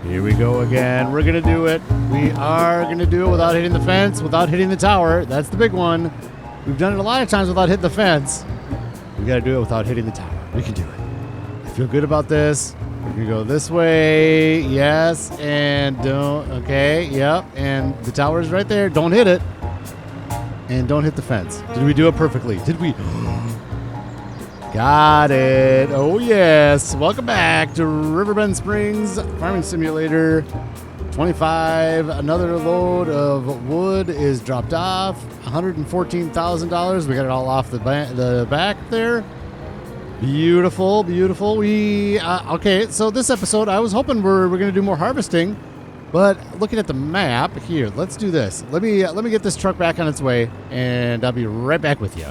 Here we go again. We're going to do it. We are going to do it without hitting the fence, without hitting the tower. That's the big one. We've done it a lot of times without hitting the fence. We got to do it without hitting the tower. We can do it. I feel good about this. We're going to go this way. Yes. And don't. Okay. Yep. And the tower's right there. Don't hit it. And don't hit the fence. Did we do it perfectly? Did we? Got it. Oh, yes. Welcome back to Riverbend Springs Farming Simulator 25. Another load of wood is dropped off. $114,000. We got it all off the back there. Beautiful, beautiful. Okay, so this episode, I was hoping we're going to do more harvesting. But looking at the map here, let's do this. Let me get this truck back on its way, and I'll be right back with you.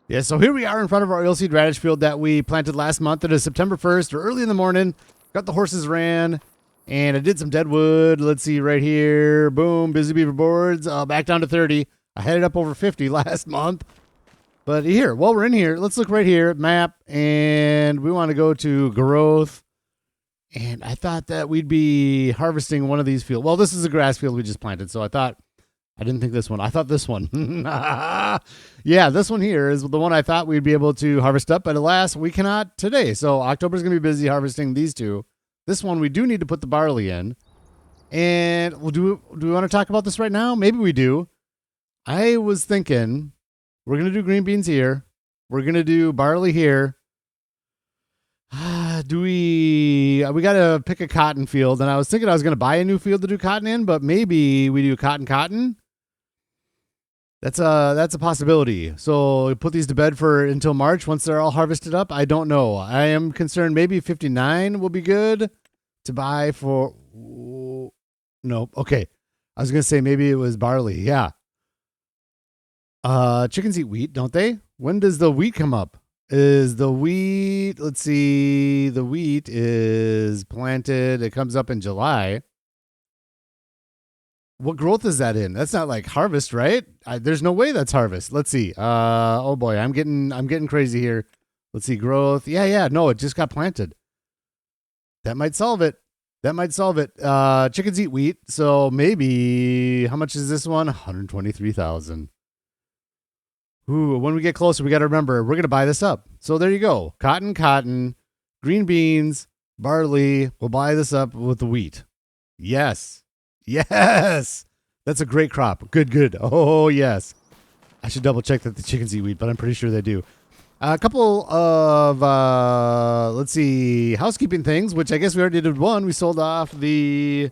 Yeah, so here we are in front of our oilseed radish field that we planted last month. It is September 1st, or early in the morning. Got the horses ran, and I did some Deadwood. Let's see right here. Boom, busy beaver boards. Back down to 30. I headed up over 50 last month. But here, while we're in here, let's look right here at map, and we want to go to growth. And I thought that we'd be harvesting one of these fields. Well, this is a grass field we just planted, so I didn't think this one. I thought this one. Yeah, this one here is the one I thought we'd be able to harvest up, but alas, we cannot today. So October's going to be busy harvesting these two. This one, we do need to put the barley in. And do we want to talk about this right now? Maybe we do. I was thinking we're going to do green beans here. We're going to do barley here. We got to pick a cotton field, and I was thinking I was going to buy a new field to do cotton in, but maybe we do cotton. That's a possibility. So we put these to bed for until March once they're all harvested up. I don't know. I am concerned maybe 59 will be good to buy for. No, okay. I was going to say maybe it was barley. Yeah. Chickens eat wheat, don't they? When does the wheat come up? Is the wheat, let's see, the wheat is planted. It comes up in July. What growth is that in? That's not like harvest, right? There's no way that's harvest. Let's see. Oh boy, I'm getting crazy here. Let's see, growth. Yeah. No, it just got planted. That might solve it. Chickens eat wheat. So maybe, how much is this one? 123,000. Ooh, when we get closer, we got to remember, we're going to buy this up. So there you go. Cotton, green beans, barley. We'll buy this up with the wheat. Yes. That's a great crop. Good. Oh, yes. I should double check that the chickens eat wheat, but I'm pretty sure they do. A couple of, let's see, housekeeping things, which I guess we already did one. We sold off the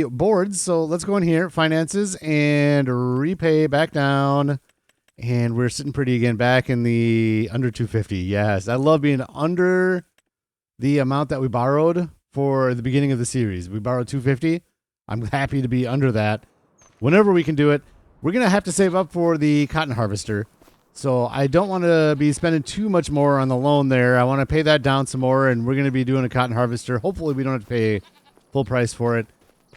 boards, so let's go in here, finances, and repay back down. And we're sitting pretty again, back in the under 250. Yes, I love being under the amount that we borrowed for the beginning of the series. We borrowed 250. I'm happy to be under that. Whenever we can do it, we're going to have to save up for the cotton harvester. So I don't want to be spending too much more on the loan there. I want to pay that down some more, and we're going to be doing a cotton harvester. Hopefully we don't have to pay full price for it.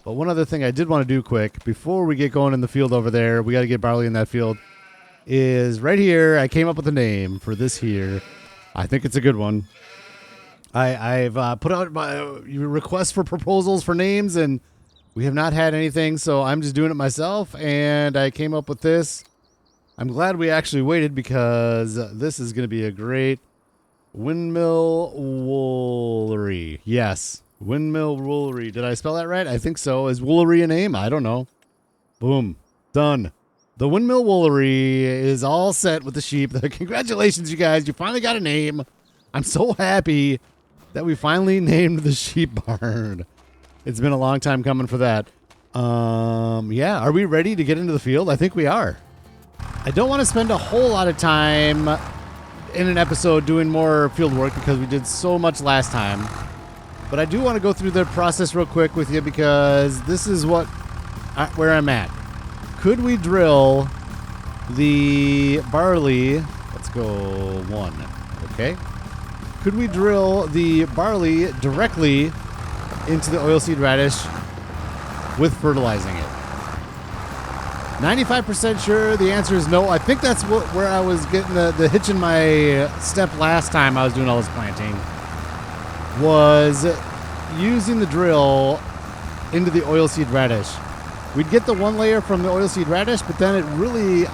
But one other thing I did want to do quick before we get going in the field over there, we got to get barley in that field, is right here. I came up with a name for this here. I think it's a good one. I've put out my requests for proposals for names, and we have not had anything, so I'm just doing it myself, and I came up with this. I'm glad we actually waited, because this is going to be a great windmill woolery. Yes. Windmill woolery. Did I spell that right? I think so. Is woolery a name? I don't know. Boom. Done. The windmill woolery is all set with the sheep. Congratulations, you guys. You finally got a name. I'm so happy that we finally named the sheep barn. It's been a long time coming for that. Yeah. Are we ready to get into the field? I think we are. I don't want to spend a whole lot of time in an episode doing more field work because we did so much last time. But I do want to go through the process real quick with you, because this is where I'm at. Could we drill the barley? Let's go one. Okay. Could we drill the barley directly into the oilseed radish with fertilizing it? 95% sure the answer is no. I think that's where I was getting the hitch in my step last time I was doing all this planting. Was using the drill into the oilseed radish. We'd get the one layer from the oilseed radish, but then it really,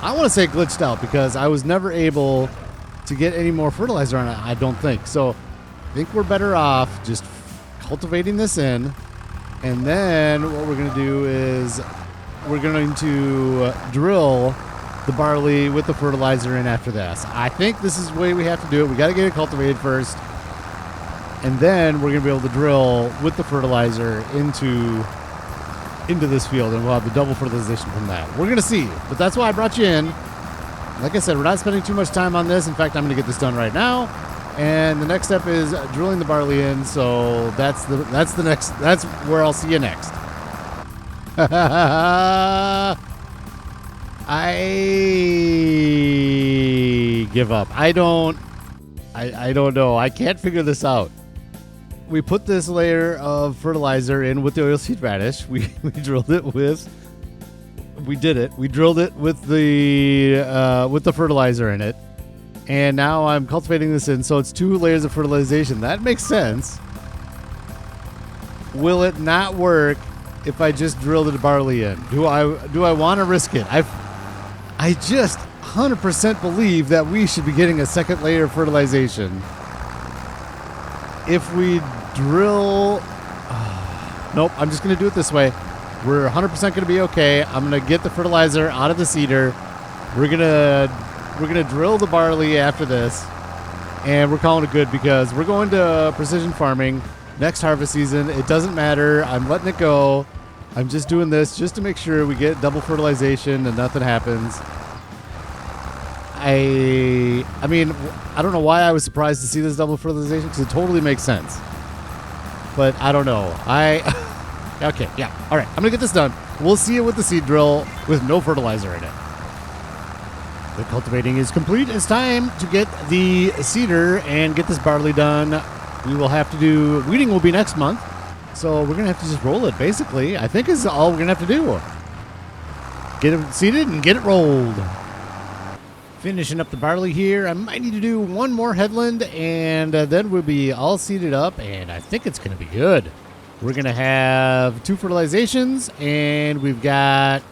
I want to say glitched out because I was never able to get any more fertilizer on it, I don't think. So I think we're better off just cultivating this in. And then what we're going to do is we're going to drill the barley with the fertilizer in after this. I think this is the way we have to do it. We got to get it cultivated first. And then we're going to be able to drill with the fertilizer into this field, and we'll have the double fertilization from that. We're going to see, but that's why I brought you in. Like I said, we're not spending too much time on this. In fact, I'm going to get this done right now. And the next step is drilling the barley in. So that's where I'll see you next. I give up. I don't know. I can't figure this out. We put this layer of fertilizer in with the oilseed radish. We drilled it with. We did it. We drilled it with the fertilizer in it, and now I'm cultivating this in. So it's 2 layers of fertilization. That makes sense. Will it not work if I just drill the barley in? Do I want to risk it? I just 100% believe that we should be getting a second layer of fertilization. If we drill... nope, I'm just going to do it this way. We're 100% going to be okay. I'm going to get the fertilizer out of the seeder. We're going to drill the barley after this. And we're calling it good because we're going to precision farming next harvest season. It doesn't matter. I'm letting it go. I'm just doing this just to make sure we get double fertilization and nothing happens. I mean, I don't know why I was surprised to see this double fertilization because it totally makes sense. But I don't know. Okay, yeah. All right, I'm going to get this done. We'll see it with the seed drill with no fertilizer in it. The cultivating is complete. It's time to get the seeder and get this barley done. We will have to do... Weeding will be next month. So we're going to have to just roll it, basically. I think is all we're going to have to do. Get it seeded and get it rolled. Finishing up the barley here. I might need to do one more headland, and then we'll be all seeded up, and I think it's going to be good. We're going to have 2 fertilizations, and we've got...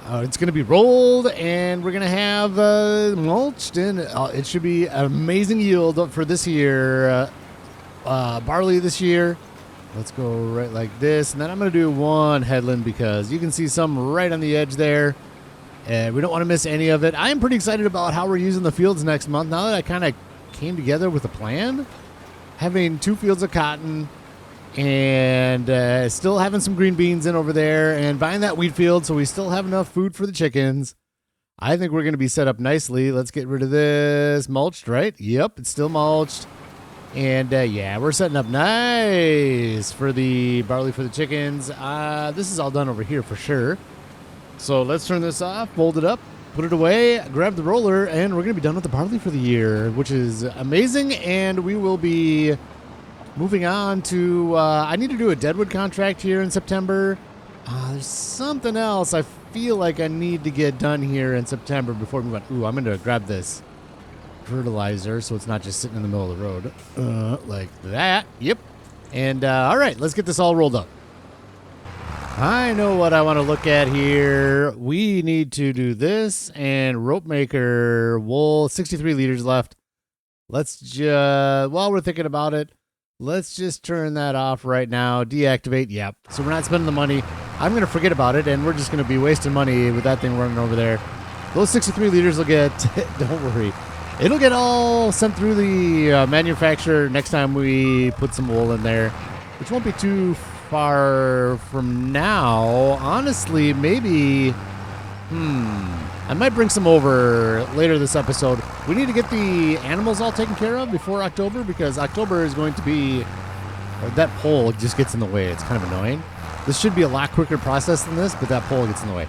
it's going to be rolled, and we're going to have mulched, and it should be an amazing yield for this year. Barley this year. Let's go right like this, and then I'm going to do 1 headland because you can see some right on the edge there. And we don't want to miss any of it. I am pretty excited about how we're using the fields next month. Now that I kind of came together with a plan, having 2 fields of cotton and still having some green beans in over there and buying that wheat field so we still have enough food for the chickens. I think we're going to be set up nicely. Let's get rid of this. Mulched, right? Yep, it's still mulched. And yeah, we're setting up nice for the barley for the chickens. This is all done over here for sure. So let's turn this off, fold it up, put it away, grab the roller, and we're going to be done with the barley for the year, which is amazing. And we will be moving on to, I need to do a Deadwood contract here in September. There's something else I feel like I need to get done here in September before we move on. Ooh, I'm going to grab this fertilizer so it's not just sitting in the middle of the road. Like that. Yep. And all right, let's get this all rolled up. I know what I want to look at here. We need to do this and rope maker wool, 63 liters left. Let's just, while we're thinking about it, let's just turn that off right now. Deactivate. Yep. So we're not spending the money. I'm going to forget about it, and we're just going to be wasting money with that thing running over there. Those 63 liters will get, don't worry, it'll get all sent through the manufacturer next time we put some wool in there, which won't be too far from now. Honestly, maybe, I might bring some over later this episode. We need to get the animals all taken care of before October because October is going to be, that pole just gets in the way. It's kind of annoying. This should be a lot quicker process than this, but that pole gets in the way.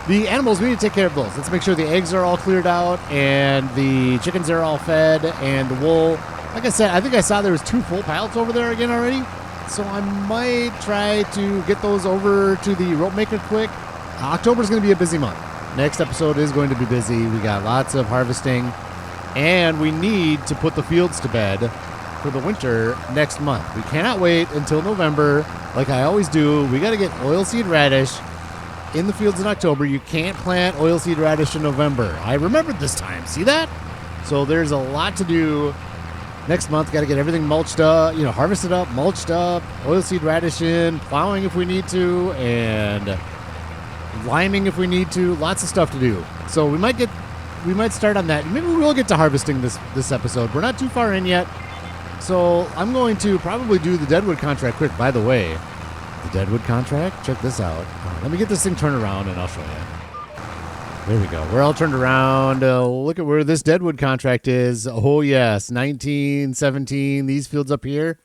The animals, we need to take care of those. Let's make sure the eggs are all cleared out and the chickens are all fed and the wool. Like I said, I think I saw there was 2 full pallets over there again already. So I might try to get those over to the rope maker quick. October's going to be a busy month. Next episode is going to be busy. We got lots of harvesting and we need to put the fields to bed. for the winter next month. We cannot wait until November like I always do. We got to get oilseed radish in the fields in October. You can't plant oilseed radish in November. I remembered this time. See that? So there's a lot to do next month. Got to get everything mulched up, harvested up, mulched up, oilseed radish in, plowing if we need to, and liming if we need to. Lots of stuff to do. So we might start on that. Maybe we will get to harvesting this episode. We're not too far in yet. So I'm going to probably do the Deadwood contract quick. By the way, the Deadwood contract, check this out. Let me get this thing turned around and I'll show you. There we go. We're all turned around. Look at where this Deadwood contract is. Oh, yes. 1917. These fields up here,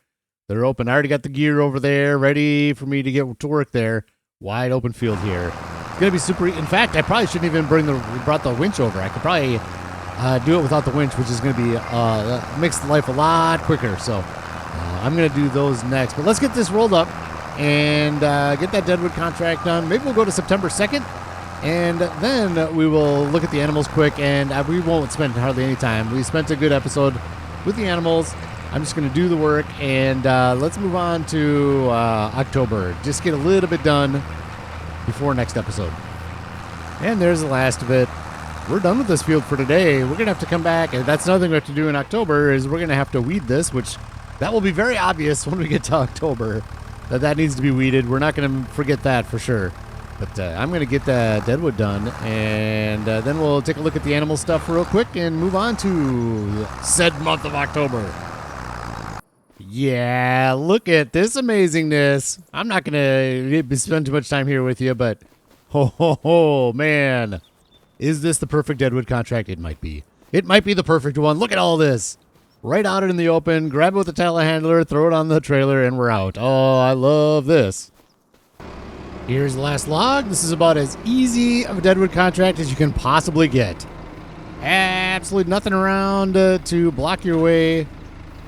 they're open. I already got the gear over there ready for me to get to work there. Wide open field here. It's going to be super. In fact, I probably shouldn't even brought the winch over. I could probably do it without the winch, which is going to be makes life a lot quicker. So I'm going to do those next. But let's get this rolled up and get that Deadwood contract done. Maybe we'll go to September 2nd. And then we will look at the animals quick, and we won't spend hardly any time. We spent a good episode with the animals. I'm just going to do the work, and let's move on to October. Just get a little bit done before next episode. And there's the last of it. We're done with this field for today. We're going to have to come back, and that's another thing we have to do in October is we're going to have to weed this, which that will be very obvious when we get to October that needs to be weeded. We're not going to forget that for sure. But I'm going to get the Deadwood done, and then we'll take a look at the animal stuff real quick and move on to said month of October. Yeah, look at this amazingness. I'm not going to spend too much time here with you, but ho, man. Is this the perfect Deadwood contract? It might be. It might be the perfect one. Look at all this. Right out in the open, grab it with the telehandler, throw it on the trailer, and we're out. Oh, I love this. Here's the last log. This is about as easy of a Deadwood contract as you can possibly get. Absolutely nothing around to block your way.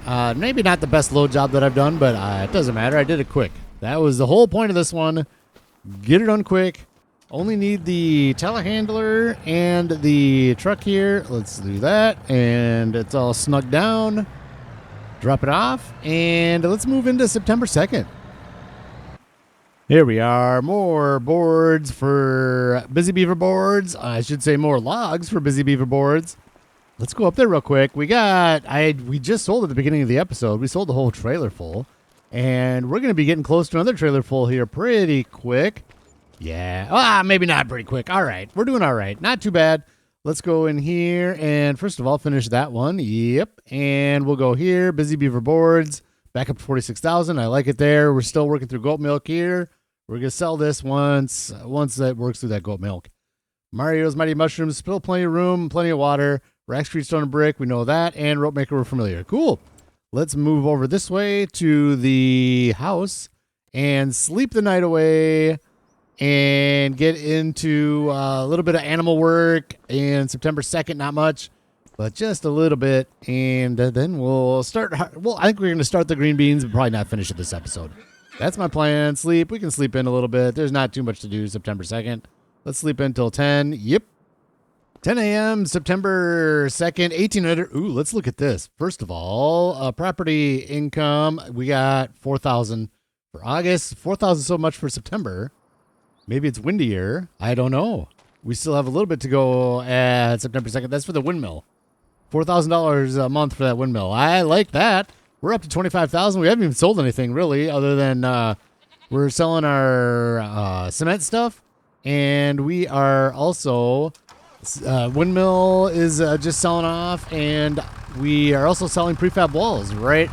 Maybe not the best load job that I've done, but it doesn't matter. I did it quick. That was the whole point of this one. Get it done quick. Only need the telehandler and the truck here. Let's do that. And it's all snugged down. Drop it off. And let's move into September 2nd. Here we are, more boards for Busy Beaver boards. I should say more logs for Busy Beaver boards. Let's go up there real quick. We just sold at the beginning of the episode. We sold the whole trailer full. And we're going to be getting close to another trailer full here pretty quick. Yeah. Maybe not pretty quick. All right. We're doing all right. Not too bad. Let's go in here and first of all, finish that one. Yep. And we'll go here. Busy Beaver boards. Back up to 46,000. I like it there. We're still working through goat milk here. We're going to sell this once that works through that goat milk. Mario's Mighty Mushrooms. Still plenty of room, plenty of water. Rack Street Stone and Brick. We know that. And Rope Maker, we're familiar. Cool. Let's move over this way to the house and sleep the night away and get into a little bit of animal work. And September 2nd, not much, but just a little bit. And then we'll start. Well, I think we're going to start the green beans, but probably not finish it this episode. That's my plan. Sleep. We can sleep in a little bit. There's not too much to do September 2nd. Let's sleep in until 10. Yep. 10 a.m. September 2nd, 1800. Ooh, let's look at this. First of all, property income. We got 4,000 for August. 4,000 so much for September. Maybe it's windier. I don't know. We still have a little bit to go at September 2nd. That's for the windmill. $4,000 a month for that windmill. I like that. We're up to 25,000. We haven't even sold anything really, other than we're selling our cement stuff, and we are also windmill is just selling off, and we are also selling prefab walls right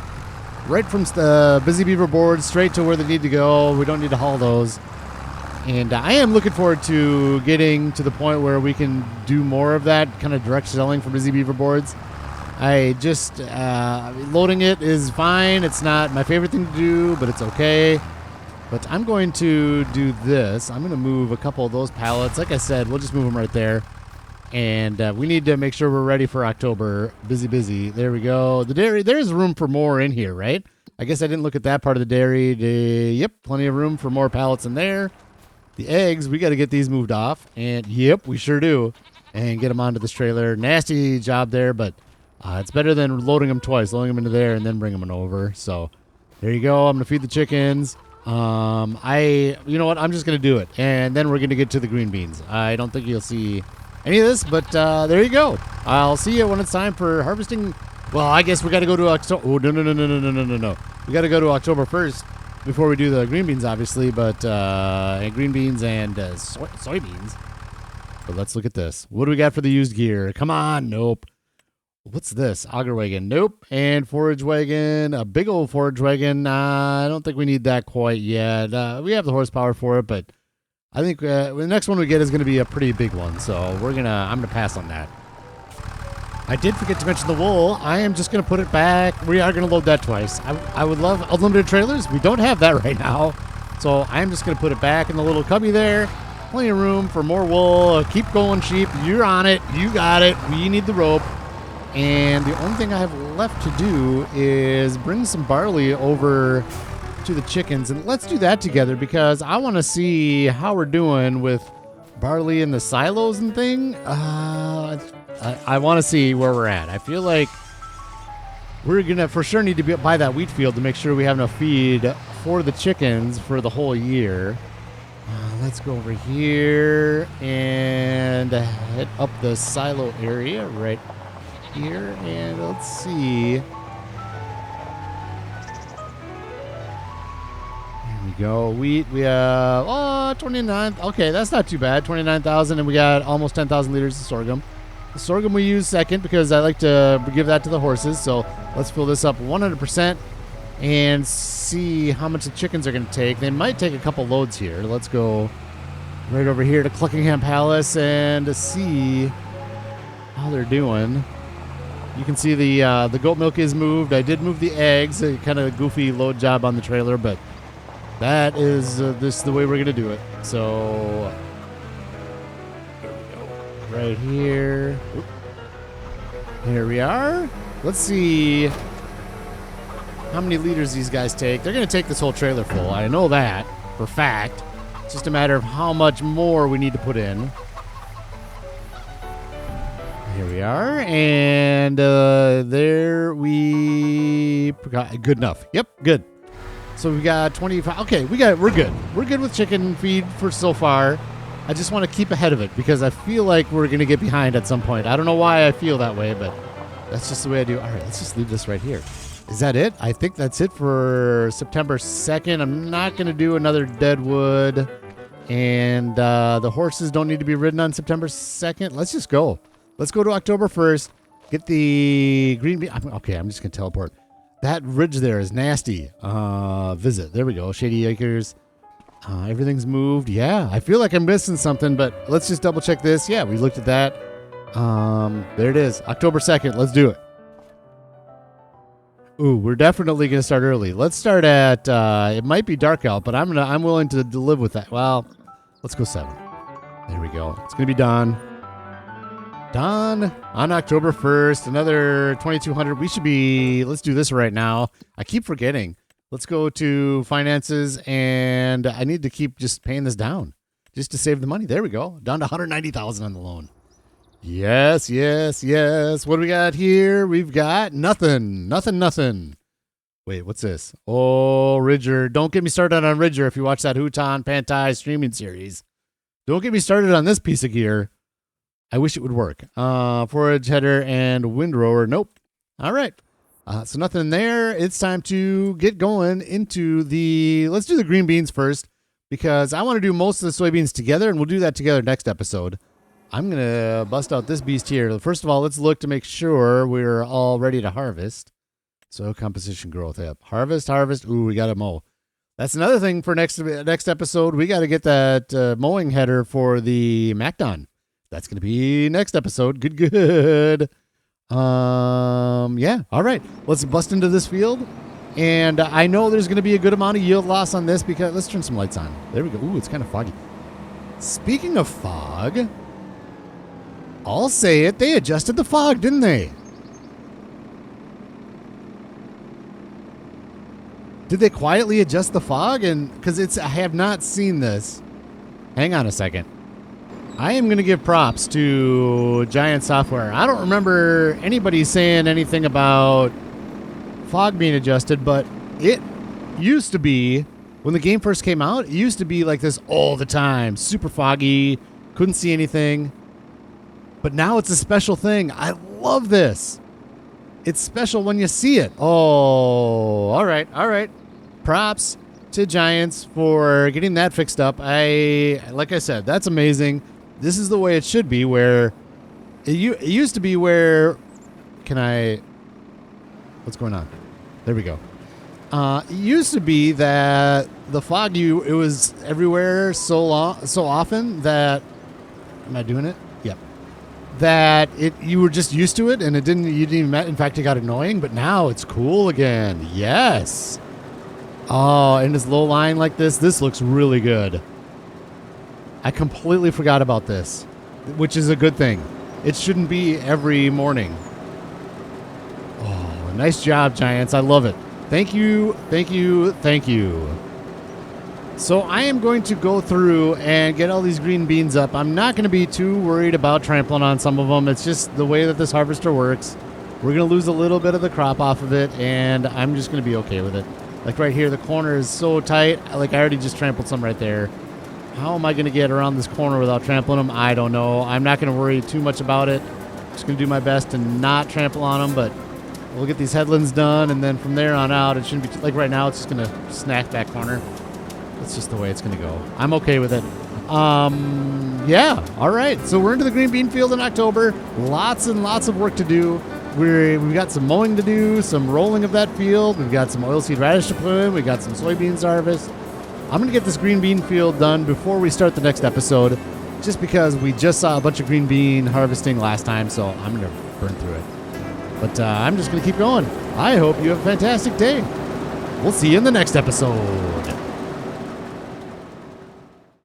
from the Busy Beaver boards straight to where they need to go. We don't need to haul those, and I am looking forward to getting to the point where we can do more of that kind of direct selling for Busy Beaver boards. I just, loading it is fine. It's not my favorite thing to do, but it's okay. But I'm going to do this. I'm going to move a couple of those pallets. Like I said, we'll just move them right there. And we need to make sure we're ready for October. Busy. There we go. The dairy, there's room for more in here, right? I guess I didn't look at that part of the dairy. Yep, plenty of room for more pallets in there. The eggs, we got to get these moved off. And yep, we sure do. And get them onto this trailer. Nasty job there, but It's better than loading them twice, loading them into there and then bringing them over. So there you go. I'm going to feed the chickens. You know what? I'm just going to do it. And then we're going to get to the green beans. I don't think you'll see any of this, but there you go. I'll see you when it's time for harvesting. Well, I guess we got to go to October. Oh, no. We got to go to October 1st before we do the green beans, obviously, but green beans and soybeans. But let's look at this. What do we got for the used gear? Come on. Nope. What's this? Auger wagon. Nope. And forage wagon. A big old forage wagon. I don't think we need that quite yet. We have the horsepower for it, but I think the next one we get is going to be a pretty big one. So I'm going to pass on that. I did forget to mention the wool. I am just going to put it back. We are going to load that twice. I would love unlimited trailers. We don't have that right now. So I'm just going to put it back in the little cubby there. Plenty of room for more wool. Keep going, sheep. You're on it. You got it. We need the rope. And the only thing I have left to do is bring some barley over to the chickens. And let's do that together because I want to see how we're doing with barley in the silos and thing. I want to see where we're at. I feel like we're going to for sure need to buy that wheat field to make sure we have enough feed for the chickens for the whole year. Let's go over here and head up the silo area right here. And let's see. Here we go. Wheat, we have 29. Okay, that's not too bad. 29,000, and we got almost 10,000 liters of sorghum. The sorghum we use second because I like to give that to the horses. So let's fill this up 100% and see how much the chickens are going to take. They might take a couple loads here. Let's go right over here to Cluckingham Palace and see how they're doing. You can see the goat milk is moved. I did move the eggs. A kind of goofy load job on the trailer, but that is this is the way we're going to do it. So right here. Oop. Here we are. Let's see how many liters these guys take. They're going to take this whole trailer full. I know that for fact. It's just a matter of how much more we need to put in. Here we are. And there we got good enough. Yep, good. So we got 25. Okay, we're good. We're good with chicken feed for so far. I just want to keep ahead of it because I feel like we're going to get behind at some point. I don't know why I feel that way, but that's just the way I do. All right, let's just leave this right here. Is that it? I think that's it for September 2nd. I'm not going to do another Deadwood. And the horses don't need to be ridden on September 2nd. Let's just go. Let's go to October 1st. Get the green bean. Okay, I'm just going to teleport. That ridge there is nasty. Visit. There we go. Shady Acres. Everything's moved. Yeah, I feel like I'm missing something, but let's just double check this. Yeah, we looked at that. There it is. October 2nd. Let's do it. Ooh, we're definitely going to start early. Let's start at, it might be dark out, but I'm willing to live with that. Well, let's go 7. There we go. It's going to be done. Done on October 1st. Another 2,200. Let's do this right now. I keep forgetting. Let's go to finances, and I need to keep just paying this down just to save the money. There we go. Down to 190,000 on the loan. Yes. What do we got here? We've got nothing. Wait, what's this? Oh, Ridger. Don't get me started on Ridger if you watch that Houton Pantai streaming series. Don't get me started on this piece of gear. I wish it would work. Forage header and windrower. Nope. All right. So nothing there. It's time to get going into let's do the green beans first because I want to do most of the soybeans together, and we'll do that together next episode. I'm going to bust out this beast here. First of all, let's look to make sure we're all ready to harvest. So composition growth. Yep. Harvest. Ooh, we got to mow. That's another thing for next episode. We got to get that mowing header for the MacDon. That's going to be next episode. Good. Yeah. All right. Let's bust into this field. And I know there's going to be a good amount of yield loss on this because let's turn some lights on. There we go. Ooh, it's kind of foggy. Speaking of fog, I'll say it. They adjusted the fog, didn't they? Did they quietly adjust the fog? And because I have not seen this. Hang on a second. I am going to give props to Giant Software. I don't remember anybody saying anything about fog being adjusted, but it used to be, when the game first came out, it used to be like this all the time. Super foggy, couldn't see anything. But now it's a special thing. I love this. It's special when you see it. Oh, all right, all right. Props to Giants for getting that fixed up. Like I said, that's amazing. This is the way it should be, where it used to be where, what's going on? There we go. It used to be that the fog, it was everywhere so often that, am I doing it? Yep. That you were just used to it, and you didn't even, in fact, it got annoying, but now it's cool again. Yes. Oh, and this low line like this looks really good. I completely forgot about this, which is a good thing. It shouldn't be every morning. Oh, nice job, Giants. I love it. Thank you, thank you, thank you. So I am going to go through and get all these green beans up. I'm not going to be too worried about trampling on some of them. It's just the way that this harvester works. We're going to lose a little bit of the crop off of it, and I'm just going to be okay with it. Like right here, the corner is so tight. Like I already just trampled some right there. How am I going to get around this corner without trampling them? I don't know. I'm not going to worry too much about it. Just going to do my best to not trample on them, but we'll get these headlands done, and then from there on out, it shouldn't be, like right now, it's just going to snack that corner. That's just the way it's going to go. I'm okay with it. Yeah, all right. So we're into the green bean field in October. Lots and lots of work to do. We've got some mowing to do, some rolling of that field. We've got some oilseed radish to put in. We've got some soybeans to harvest. I'm going to get this green bean field done before we start the next episode, just because we just saw a bunch of green bean harvesting last time, so I'm going to burn through it. But I'm just going to keep going. I hope you have a fantastic day. We'll see you in the next episode.